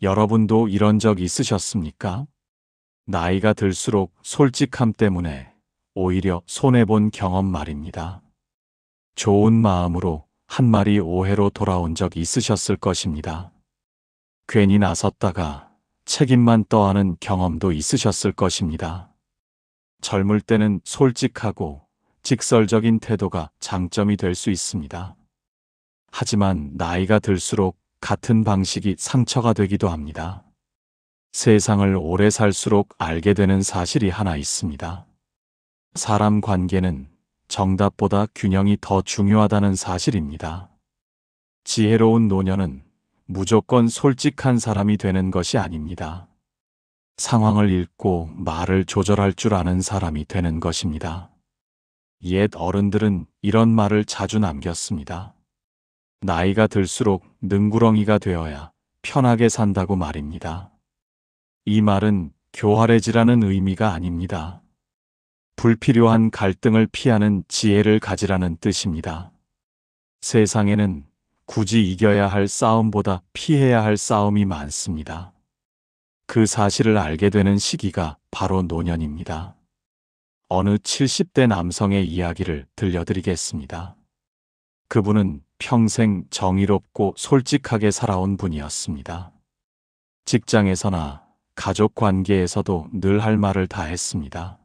여러분도 이런 적 있으셨습니까? 나이가 들수록 솔직함 때문에 오히려 손해본 경험 말입니다. 좋은 마음으로 한 말이 오해로 돌아온 적 있으셨을 것입니다. 괜히 나섰다가 책임만 떠안은 경험도 있으셨을 것입니다. 젊을 때는 솔직하고 직설적인 태도가 장점이 될 수 있습니다. 하지만 나이가 들수록 같은 방식이 상처가 되기도 합니다. 세상을 오래 살수록 알게 되는 사실이 하나 있습니다. 사람 관계는 정답보다 균형이 더 중요하다는 사실입니다. 지혜로운 노년은 무조건 솔직한 사람이 되는 것이 아닙니다. 상황을 읽고 말을 조절할 줄 아는 사람이 되는 것입니다. 옛 어른들은 이런 말을 자주 남겼습니다. 나이가 들수록 능구렁이가 되어야 편하게 산다고 말입니다. 이 말은 교활해지라는 의미가 아닙니다. 불필요한 갈등을 피하는 지혜를 가지라는 뜻입니다. 세상에는 굳이 이겨야 할 싸움보다 피해야 할 싸움이 많습니다. 그 사실을 알게 되는 시기가 바로 노년입니다. 어느 70대 남성의 이야기를 들려드리겠습니다. 그분은 평생 정의롭고 솔직하게 살아온 분이었습니다. 직장에서나 가족 관계에서도 늘 할 말을 다 했습니다.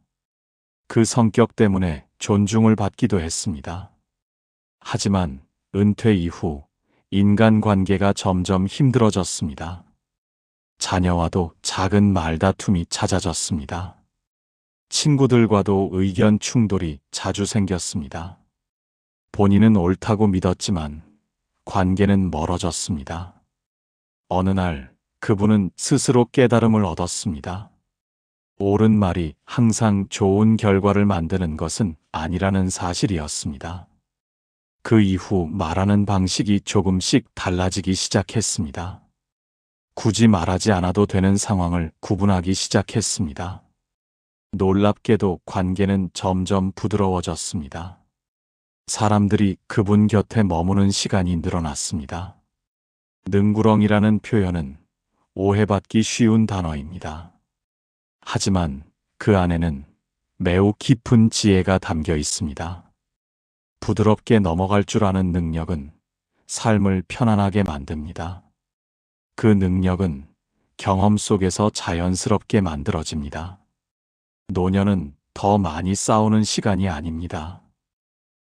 그 성격 때문에 존중을 받기도 했습니다. 하지만 은퇴 이후 인간관계가 점점 힘들어졌습니다. 자녀와도 작은 말다툼이 잦아졌습니다. 친구들과도 의견 충돌이 자주 생겼습니다. 본인은 옳다고 믿었지만 관계는 멀어졌습니다. 어느 날 그분은 스스로 깨달음을 얻었습니다. 옳은 말이 항상 좋은 결과를 만드는 것은 아니라는 사실이었습니다. 그 이후 말하는 방식이 조금씩 달라지기 시작했습니다. 굳이 말하지 않아도 되는 상황을 구분하기 시작했습니다. 놀랍게도 관계는 점점 부드러워졌습니다. 사람들이 그분 곁에 머무는 시간이 늘어났습니다. 능구렁이라는 표현은 오해받기 쉬운 단어입니다. 하지만 그 안에는 매우 깊은 지혜가 담겨 있습니다. 부드럽게 넘어갈 줄 아는 능력은 삶을 편안하게 만듭니다. 그 능력은 경험 속에서 자연스럽게 만들어집니다. 노년은 더 많이 싸우는 시간이 아닙니다.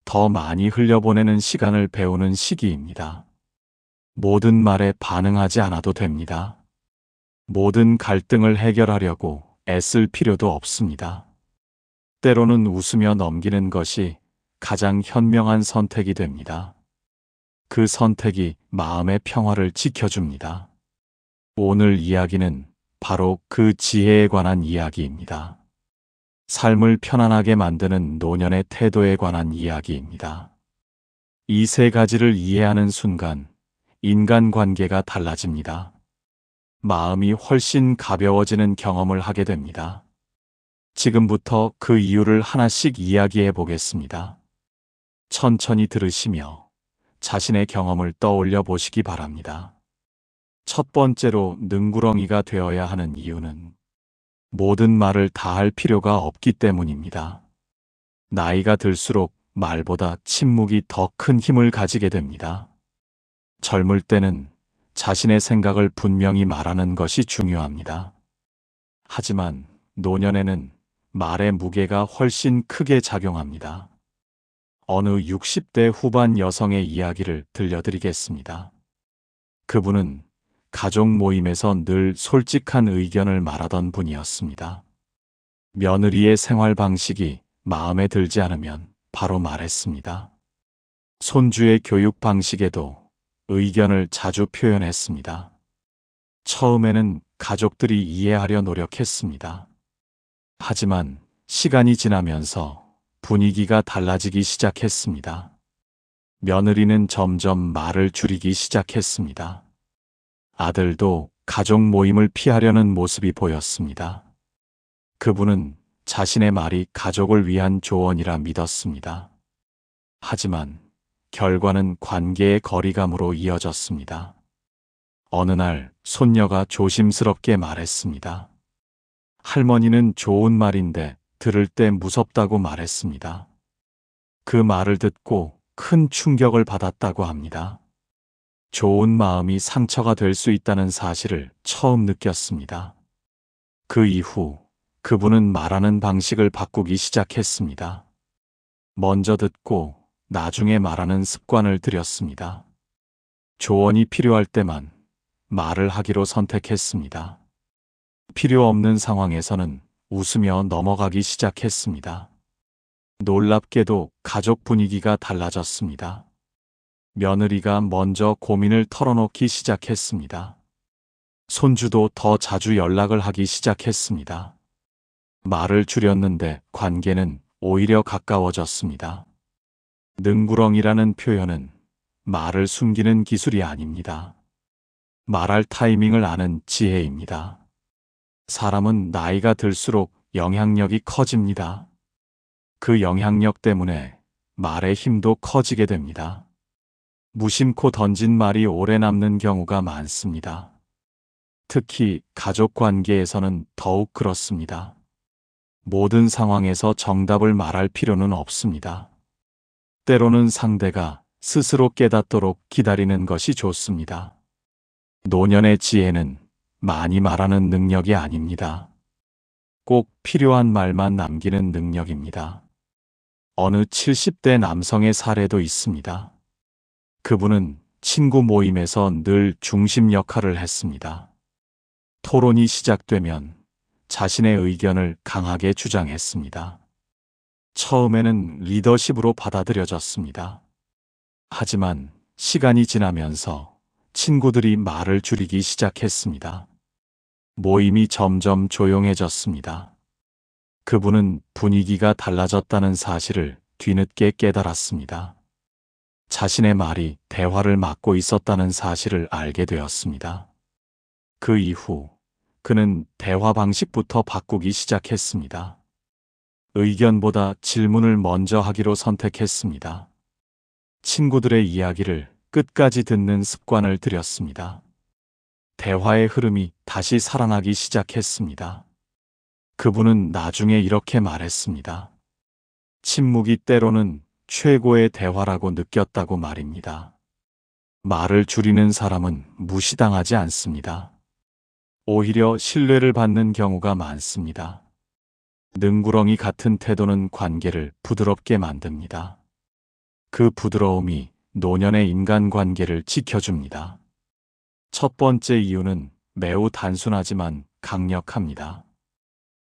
더 많이 흘려보내는 시간을 배우는 시기입니다. 모든 말에 반응하지 않아도 됩니다. 모든 갈등을 해결하려고 애쓸 필요도 없습니다. 때로는 웃으며 넘기는 것이 가장 현명한 선택이 됩니다. 그 선택이 마음의 평화를 지켜줍니다. 오늘 이야기는 바로 그 지혜에 관한 이야기입니다. 삶을 편안하게 만드는 노년의 태도에 관한 이야기입니다. 이 세 가지를 이해하는 순간 인간관계가 달라집니다. 마음이 훨씬 가벼워지는 경험을 하게 됩니다. 지금부터 그 이유를 하나씩 이야기해 보겠습니다. 천천히 들으시며 자신의 경험을 떠올려 보시기 바랍니다. 첫 번째로 능구렁이가 되어야 하는 이유는 모든 말을 다 할 필요가 없기 때문입니다. 나이가 들수록 말보다 침묵이 더 큰 힘을 가지게 됩니다. 젊을 때는 자신의 생각을 분명히 말하는 것이 중요합니다. 하지만 노년에는 말의 무게가 훨씬 크게 작용합니다. 어느 60대 후반 여성의 이야기를 들려드리겠습니다. 그분은 가족 모임에서 늘 솔직한 의견을 말하던 분이었습니다. 며느리의 생활 방식이 마음에 들지 않으면 바로 말했습니다. 손주의 교육 방식에도 의견을 자주 표현했습니다. 처음에는 가족들이 이해하려 노력했습니다. 하지만 시간이 지나면서 분위기가 달라지기 시작했습니다. 며느리는 점점 말을 줄이기 시작했습니다. 아들도 가족 모임을 피하려는 모습이 보였습니다. 그분은 자신의 말이 가족을 위한 조언이라 믿었습니다. 하지만 결과는 관계의 거리감으로 이어졌습니다. 어느 날 손녀가 조심스럽게 말했습니다. 할머니는 좋은 말인데 들을 때 무섭다고 말했습니다. 그 말을 듣고 큰 충격을 받았다고 합니다. 좋은 마음이 상처가 될 수 있다는 사실을 처음 느꼈습니다. 그 이후 그분은 말하는 방식을 바꾸기 시작했습니다. 먼저 듣고 나중에 말하는 습관을 들였습니다. 조언이 필요할 때만 말을 하기로 선택했습니다. 필요 없는 상황에서는 웃으며 넘어가기 시작했습니다. 놀랍게도 가족 분위기가 달라졌습니다. 며느리가 먼저 고민을 털어놓기 시작했습니다. 손주도 더 자주 연락을 하기 시작했습니다. 말을 줄였는데 관계는 오히려 가까워졌습니다. 능구렁이라는 표현은 말을 숨기는 기술이 아닙니다. 말할 타이밍을 아는 지혜입니다. 사람은 나이가 들수록 영향력이 커집니다. 그 영향력 때문에 말의 힘도 커지게 됩니다. 무심코 던진 말이 오래 남는 경우가 많습니다. 특히 가족 관계에서는 더욱 그렇습니다. 모든 상황에서 정답을 말할 필요는 없습니다. 때로는 상대가 스스로 깨닫도록 기다리는 것이 좋습니다. 노년의 지혜는 많이 말하는 능력이 아닙니다. 꼭 필요한 말만 남기는 능력입니다. 어느 70대 남성의 사례도 있습니다. 그분은 친구 모임에서 늘 중심 역할을 했습니다. 토론이 시작되면 자신의 의견을 강하게 주장했습니다. 처음에는 리더십으로 받아들여졌습니다. 하지만 시간이 지나면서 친구들이 말을 줄이기 시작했습니다. 모임이 점점 조용해졌습니다. 그분은 분위기가 달라졌다는 사실을 뒤늦게 깨달았습니다. 자신의 말이 대화를 막고 있었다는 사실을 알게 되었습니다. 그 이후 그는 대화 방식부터 바꾸기 시작했습니다. 의견보다 질문을 먼저 하기로 선택했습니다. 친구들의 이야기를 끝까지 듣는 습관을 들였습니다. 대화의 흐름이 다시 살아나기 시작했습니다. 그분은 나중에 이렇게 말했습니다. 침묵이 때로는 최고의 대화라고 느꼈다고 말입니다. 말을 줄이는 사람은 무시당하지 않습니다. 오히려 신뢰를 받는 경우가 많습니다. 능구렁이 같은 태도는 관계를 부드럽게 만듭니다. 그 부드러움이 노년의 인간관계를 지켜줍니다. 첫 번째 이유는 매우 단순하지만 강력합니다.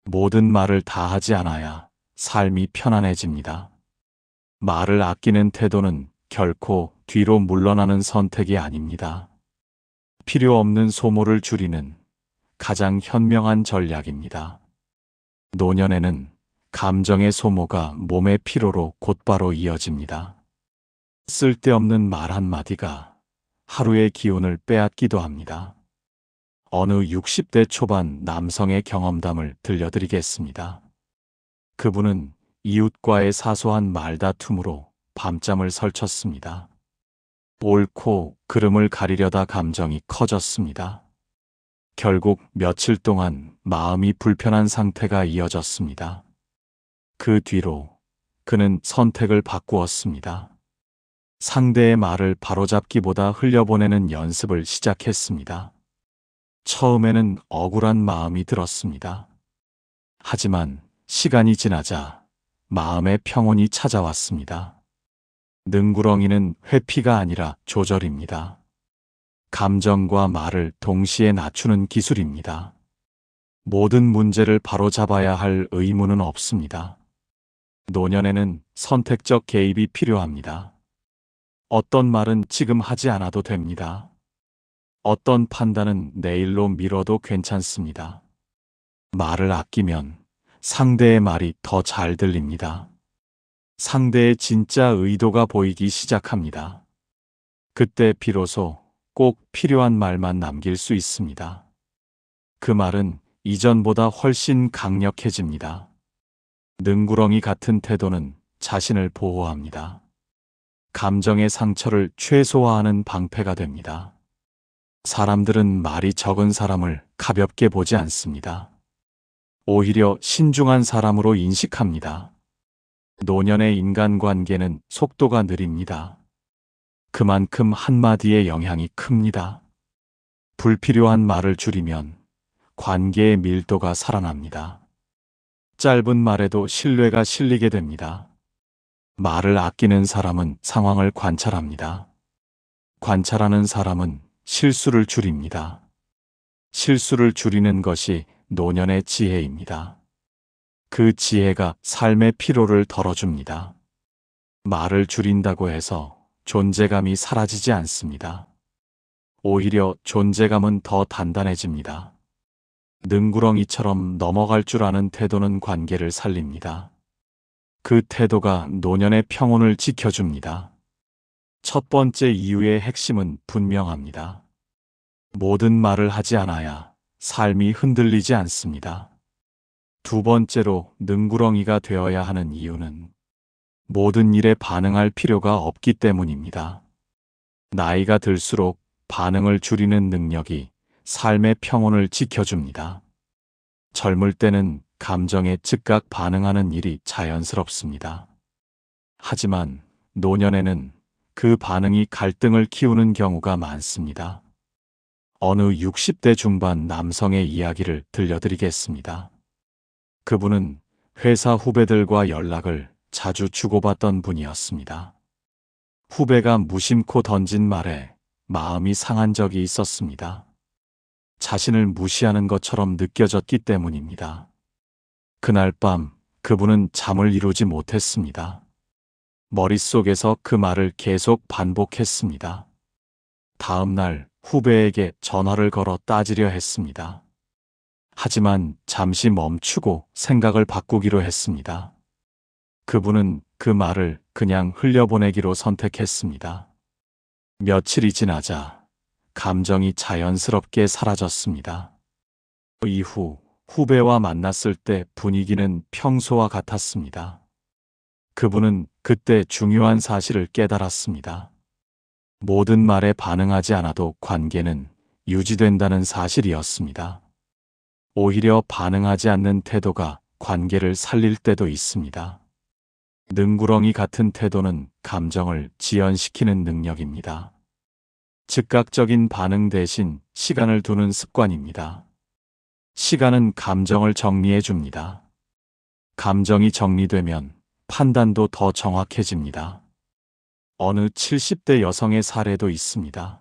모든 말을 다 하지 않아야 삶이 편안해집니다. 말을 아끼는 태도는 결코 뒤로 물러나는 선택이 아닙니다. 필요 없는 소모를 줄이는 가장 현명한 전략입니다. 노년에는 감정의 소모가 몸의 피로로 곧바로 이어집니다. 쓸데없는 말 한마디가 하루의 기운을 빼앗기도 합니다. 어느 60대 초반 남성의 경험담을 들려드리겠습니다. 그분은 이웃과의 사소한 말다툼으로 밤잠을 설쳤습니다. 옳고 그름을 가리려다 감정이 커졌습니다. 결국 며칠 동안 마음이 불편한 상태가 이어졌습니다. 그 뒤로 그는 선택을 바꾸었습니다. 상대의 말을 바로잡기보다 흘려보내는 연습을 시작했습니다. 처음에는 억울한 마음이 들었습니다. 하지만 시간이 지나자 마음의 평온이 찾아왔습니다. 능구렁이는 회피가 아니라 조절입니다. 감정과 말을 동시에 낮추는 기술입니다. 모든 문제를 바로잡아야 할 의무는 없습니다. 노년에는 선택적 개입이 필요합니다. 어떤 말은 지금 하지 않아도 됩니다. 어떤 판단은 내일로 미뤄도 괜찮습니다. 말을 아끼면 상대의 말이 더 잘 들립니다. 상대의 진짜 의도가 보이기 시작합니다. 그때 비로소 꼭 필요한 말만 남길 수 있습니다. 그 말은 이전보다 훨씬 강력해집니다. 능구렁이 같은 태도는 자신을 보호합니다. 감정의 상처를 최소화하는 방패가 됩니다. 사람들은 말이 적은 사람을 가볍게 보지 않습니다. 오히려 신중한 사람으로 인식합니다. 노년의 인간관계는 속도가 느립니다. 그만큼 한마디의 영향이 큽니다. 불필요한 말을 줄이면 관계의 밀도가 살아납니다. 짧은 말에도 신뢰가 실리게 됩니다. 말을 아끼는 사람은 상황을 관찰합니다. 관찰하는 사람은 실수를 줄입니다. 실수를 줄이는 것이 노년의 지혜입니다. 그 지혜가 삶의 피로를 덜어줍니다. 말을 줄인다고 해서 존재감이 사라지지 않습니다. 오히려 존재감은 더 단단해집니다. 능구렁이처럼 넘어갈 줄 아는 태도는 관계를 살립니다. 그 태도가 노년의 평온을 지켜줍니다. 첫 번째 이유의 핵심은 분명합니다. 모든 말을 하지 않아야 삶이 흔들리지 않습니다. 두 번째로 능구렁이가 되어야 하는 이유는 모든 일에 반응할 필요가 없기 때문입니다. 나이가 들수록 반응을 줄이는 능력이 삶의 평온을 지켜줍니다. 젊을 때는 감정에 즉각 반응하는 일이 자연스럽습니다. 하지만 노년에는 그 반응이 갈등을 키우는 경우가 많습니다. 어느 60대 중반 남성의 이야기를 들려드리겠습니다. 그분은 회사 후배들과 연락을 자주 주고받던 분이었습니다. 후배가 무심코 던진 말에 마음이 상한 적이 있었습니다. 자신을 무시하는 것처럼 느껴졌기 때문입니다. 그날 밤 그분은 잠을 이루지 못했습니다. 머릿속에서 그 말을 계속 반복했습니다. 다음 날 후배에게 전화를 걸어 따지려 했습니다. 하지만 잠시 멈추고 생각을 바꾸기로 했습니다. 그분은 그 말을 그냥 흘려보내기로 선택했습니다. 며칠이 지나자 감정이 자연스럽게 사라졌습니다. 이후 후배와 만났을 때 분위기는 평소와 같았습니다. 그분은 그때 중요한 사실을 깨달았습니다. 모든 말에 반응하지 않아도 관계는 유지된다는 사실이었습니다. 오히려 반응하지 않는 태도가 관계를 살릴 때도 있습니다. 능구렁이 같은 태도는 감정을 지연시키는 능력입니다. 즉각적인 반응 대신 시간을 두는 습관입니다. 시간은 감정을 정리해 줍니다. 감정이 정리되면 판단도 더 정확해집니다. 어느 70대 여성의 사례도 있습니다.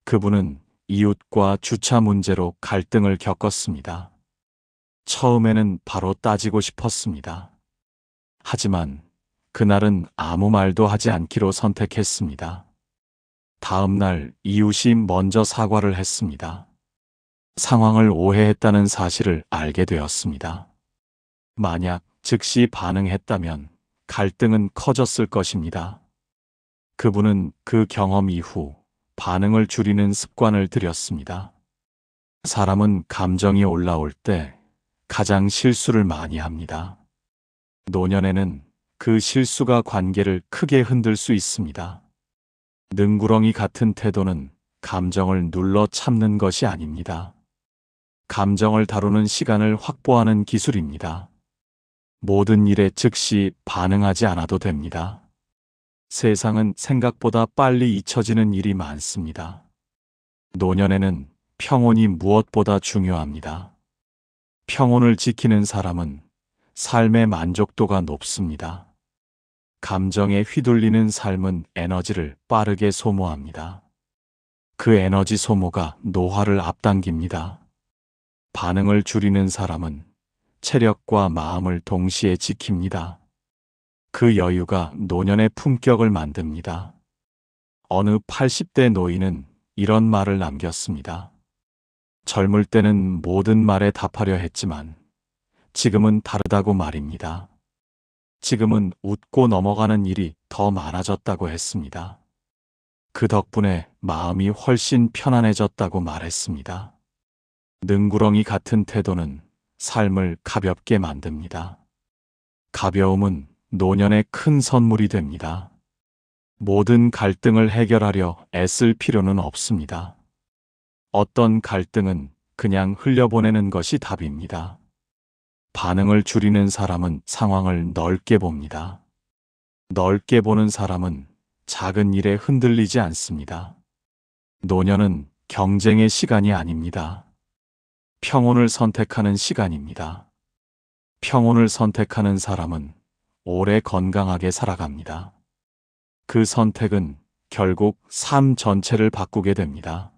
그분은 이웃과 주차 문제로 갈등을 겪었습니다. 처음에는 바로 따지고 싶었습니다. 하지만 그날은 아무 말도 하지 않기로 선택했습니다. 다음 날 이웃이 먼저 사과를 했습니다. 상황을 오해했다는 사실을 알게 되었습니다. 만약 즉시 반응했다면 갈등은 커졌을 것입니다. 그분은 그 경험 이후 반응을 줄이는 습관을 들였습니다. 사람은 감정이 올라올 때 가장 실수를 많이 합니다. 노년에는 그 실수가 관계를 크게 흔들 수 있습니다. 능구렁이 같은 태도는 감정을 눌러 참는 것이 아닙니다. 감정을 다루는 시간을 확보하는 기술입니다. 모든 일에 즉시 반응하지 않아도 됩니다. 세상은 생각보다 빨리 잊혀지는 일이 많습니다. 노년에는 평온이 무엇보다 중요합니다. 평온을 지키는 사람은 삶의 만족도가 높습니다. 감정에 휘둘리는 삶은 에너지를 빠르게 소모합니다. 그 에너지 소모가 노화를 앞당깁니다. 반응을 줄이는 사람은 체력과 마음을 동시에 지킵니다. 그 여유가 노년의 품격을 만듭니다. 어느 80대 노인은 이런 말을 남겼습니다. 젊을 때는 모든 말에 답하려 했지만 지금은 다르다고 말입니다. 지금은 웃고 넘어가는 일이 더 많아졌다고 했습니다. 그 덕분에 마음이 훨씬 편안해졌다고 말했습니다. 능구렁이 같은 태도는 삶을 가볍게 만듭니다. 가벼움은 노년의 큰 선물이 됩니다. 모든 갈등을 해결하려 애쓸 필요는 없습니다. 어떤 갈등은 그냥 흘려보내는 것이 답입니다. 반응을 줄이는 사람은 상황을 넓게 봅니다. 넓게 보는 사람은 작은 일에 흔들리지 않습니다. 노년은 경쟁의 시간이 아닙니다. 평온을 선택하는 시간입니다. 평온을 선택하는 사람은 오래 건강하게 살아갑니다. 그 선택은 결국 삶 전체를 바꾸게 됩니다.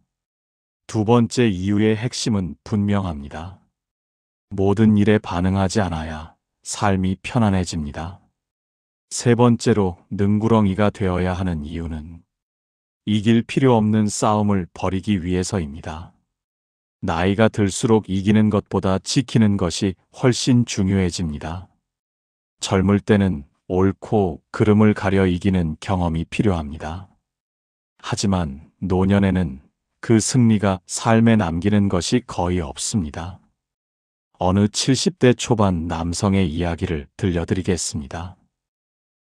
두 번째 이유의 핵심은 분명합니다. 모든 일에 반응하지 않아야 삶이 편안해집니다. 세 번째로 능구렁이가 되어야 하는 이유는 이길 필요 없는 싸움을 벌이기 위해서입니다. 나이가 들수록 이기는 것보다 지키는 것이 훨씬 중요해집니다. 젊을 때는 옳고 그름을 가려 이기는 경험이 필요합니다. 하지만 노년에는 그 승리가 삶에 남기는 것이 거의 없습니다. 어느 70대 초반 남성의 이야기를 들려드리겠습니다.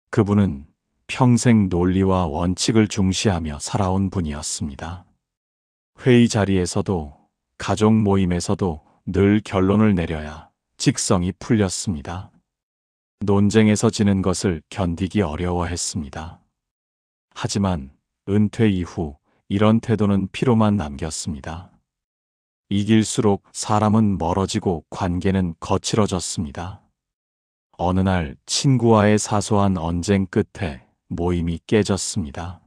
그분은 평생 논리와 원칙을 중시하며 살아온 분이었습니다. 회의 자리에서도 가족 모임에서도 늘 결론을 내려야 직성이 풀렸습니다. 논쟁에서 지는 것을 견디기 어려워했습니다. 하지만 은퇴 이후 이런 태도는 피로만 남겼습니다. 이길수록 사람은 멀어지고 관계는 거칠어졌습니다. 어느 날 친구와의 사소한 언쟁 끝에 모임이 깨졌습니다.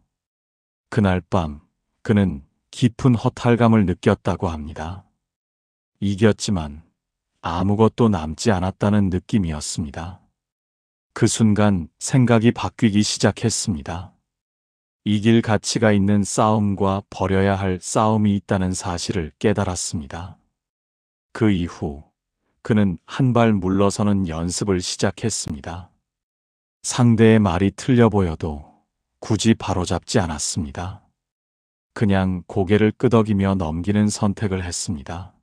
그날 밤 그는 깊은 허탈감을 느꼈다고 합니다. 이겼지만 아무것도 남지 않았다는 느낌이었습니다. 그 순간 생각이 바뀌기 시작했습니다. 이길 가치가 있는 싸움과 버려야 할 싸움이 있다는 사실을 깨달았습니다. 그 이후 그는 한 발 물러서는 연습을 시작했습니다. 상대의 말이 틀려 보여도 굳이 바로잡지 않았습니다. 그냥 고개를 끄덕이며 넘기는 선택을 했습니다.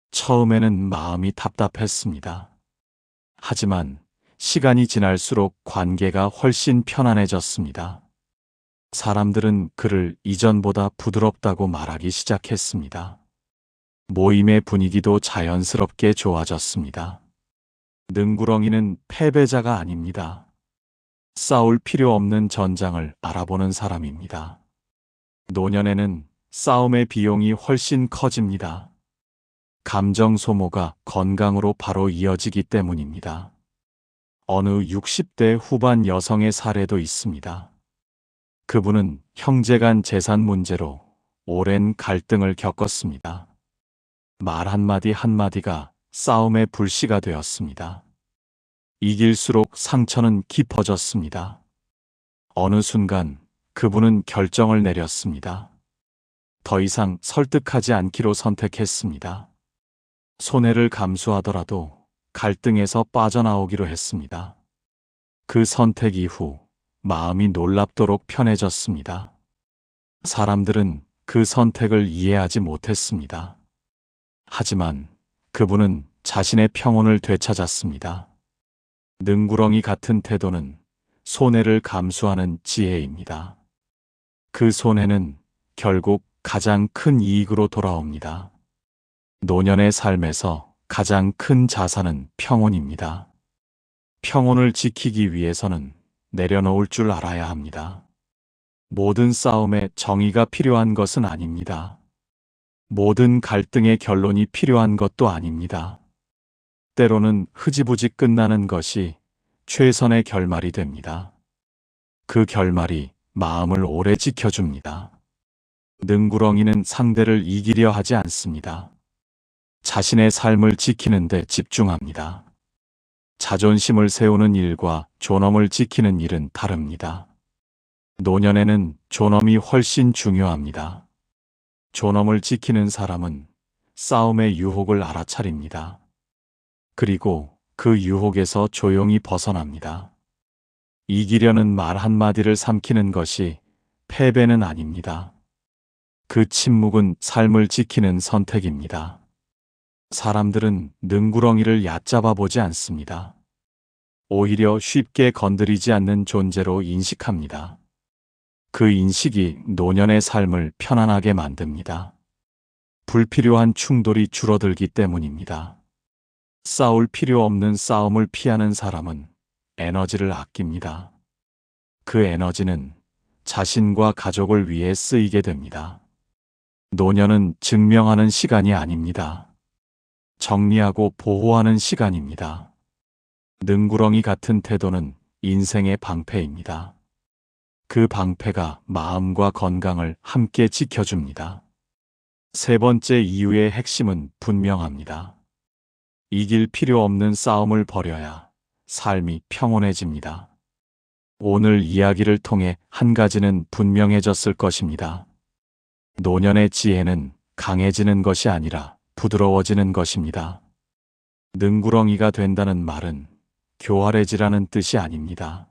처음에는 마음이 답답했습니다. 하지만 시간이 지날수록 관계가 훨씬 편안해졌습니다. 사람들은 그를 이전보다 부드럽다고 말하기 시작했습니다. 모임의 분위기도 자연스럽게 좋아졌습니다. 능구렁이는 패배자가 아닙니다. 싸울 필요 없는 전장을 알아보는 사람입니다. 노년에는 싸움의 비용이 훨씬 커집니다. 감정 소모가 건강으로 바로 이어지기 때문입니다. 어느 60대 후반 여성의 사례도 있습니다. 그분은 형제간 재산 문제로 오랜 갈등을 겪었습니다. 말 한마디 한마디가 싸움의 불씨가 되었습니다. 이길수록 상처는 깊어졌습니다. 어느 순간 그분은 결정을 내렸습니다. 더 이상 설득하지 않기로 선택했습니다. 손해를 감수하더라도 갈등에서 빠져나오기로 했습니다. 그 선택 이후 마음이 놀랍도록 편해졌습니다. 사람들은 그 선택을 이해하지 못했습니다. 하지만 그분은 자신의 평온을 되찾았습니다. 능구렁이 같은 태도는 손해를 감수하는 지혜입니다. 그 손해는 결국 가장 큰 이익으로 돌아옵니다. 노년의 삶에서 가장 큰 자산은 평온입니다. 평온을 지키기 위해서는 내려놓을 줄 알아야 합니다. 모든 싸움에 정의가 필요한 것은 아닙니다. 모든 갈등의 결론이 필요한 것도 아닙니다. 때로는 흐지부지 끝나는 것이 최선의 결말이 됩니다. 그 결말이 마음을 오래 지켜줍니다. 능구렁이는 상대를 이기려 하지 않습니다. 자신의 삶을 지키는 데 집중합니다. 자존심을 세우는 일과 존엄을 지키는 일은 다릅니다. 노년에는 존엄이 훨씬 중요합니다. 존엄을 지키는 사람은 싸움의 유혹을 알아차립니다. 그리고 그 유혹에서 조용히 벗어납니다. 이기려는 말 한마디를 삼키는 것이 패배는 아닙니다. 그 침묵은 삶을 지키는 선택입니다. 사람들은 능구렁이를 얕잡아 보지 않습니다. 오히려 쉽게 건드리지 않는 존재로 인식합니다. 그 인식이 노년의 삶을 편안하게 만듭니다. 불필요한 충돌이 줄어들기 때문입니다. 싸울 필요 없는 싸움을 피하는 사람은 에너지를 아낍니다. 그 에너지는 자신과 가족을 위해 쓰이게 됩니다. 노년은 증명하는 시간이 아닙니다. 정리하고 보호하는 시간입니다. 능구렁이 같은 태도는 인생의 방패입니다. 그 방패가 마음과 건강을 함께 지켜줍니다. 세 번째 이유의 핵심은 분명합니다. 이길 필요 없는 싸움을 벌여야 삶이 평온해집니다. 오늘 이야기를 통해 한 가지는 분명해졌을 것입니다. 노년의 지혜는 강해지는 것이 아니라 부드러워지는 것입니다. 능구렁이가 된다는 말은 교활해지라는 뜻이 아닙니다.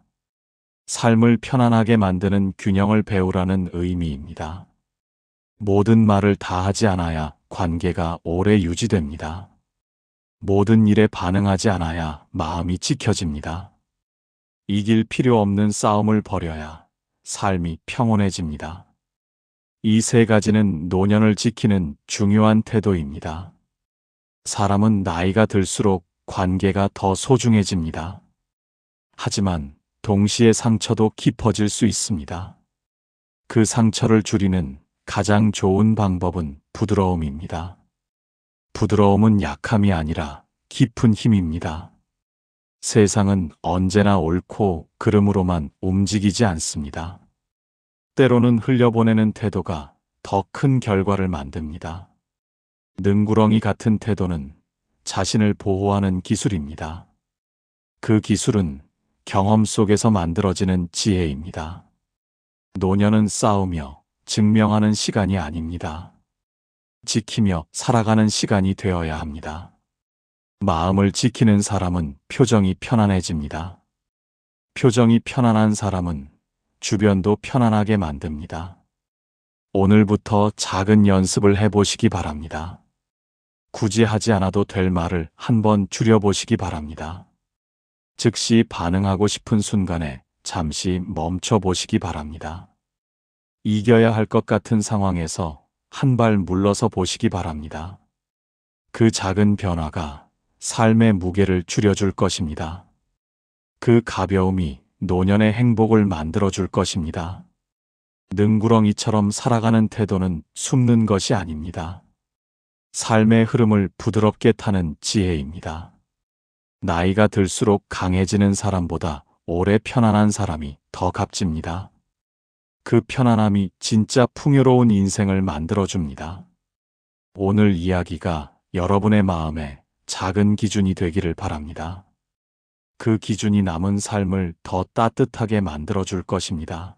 삶을 편안하게 만드는 균형을 배우라는 의미입니다. 모든 말을 다 하지 않아야 관계가 오래 유지됩니다. 모든 일에 반응하지 않아야 마음이 지켜집니다. 이길 필요 없는 싸움을 벌여야 삶이 평온해집니다. 이 세 가지는 노년을 지키는 중요한 태도입니다. 사람은 나이가 들수록 관계가 더 소중해집니다. 하지만 동시에 상처도 깊어질 수 있습니다. 그 상처를 줄이는 가장 좋은 방법은 부드러움입니다. 부드러움은 약함이 아니라 깊은 힘입니다. 세상은 언제나 옳고 그름으로만 움직이지 않습니다. 때로는 흘려보내는 태도가 더 큰 결과를 만듭니다. 능구렁이 같은 태도는 자신을 보호하는 기술입니다. 그 기술은 경험 속에서 만들어지는 지혜입니다. 노년은 싸우며 증명하는 시간이 아닙니다. 지키며 살아가는 시간이 되어야 합니다. 마음을 지키는 사람은 표정이 편안해집니다. 표정이 편안한 사람은 주변도 편안하게 만듭니다. 오늘부터 작은 연습을 해보시기 바랍니다. 굳이 하지 않아도 될 말을 한번 줄여보시기 바랍니다. 즉시 반응하고 싶은 순간에 잠시 멈춰 보시기 바랍니다. 이겨야 할 것 같은 상황에서 한 발 물러서 보시기 바랍니다. 그 작은 변화가 삶의 무게를 줄여줄 것입니다. 그 가벼움이 노년의 행복을 만들어줄 것입니다. 능구렁이처럼 살아가는 태도는 숨는 것이 아닙니다. 삶의 흐름을 부드럽게 타는 지혜입니다. 나이가 들수록 강해지는 사람보다 오래 편안한 사람이 더 값집니다. 그 편안함이 진짜 풍요로운 인생을 만들어줍니다. 오늘 이야기가 여러분의 마음에 작은 기준이 되기를 바랍니다. 그 기준이 남은 삶을 더 따뜻하게 만들어줄 것입니다.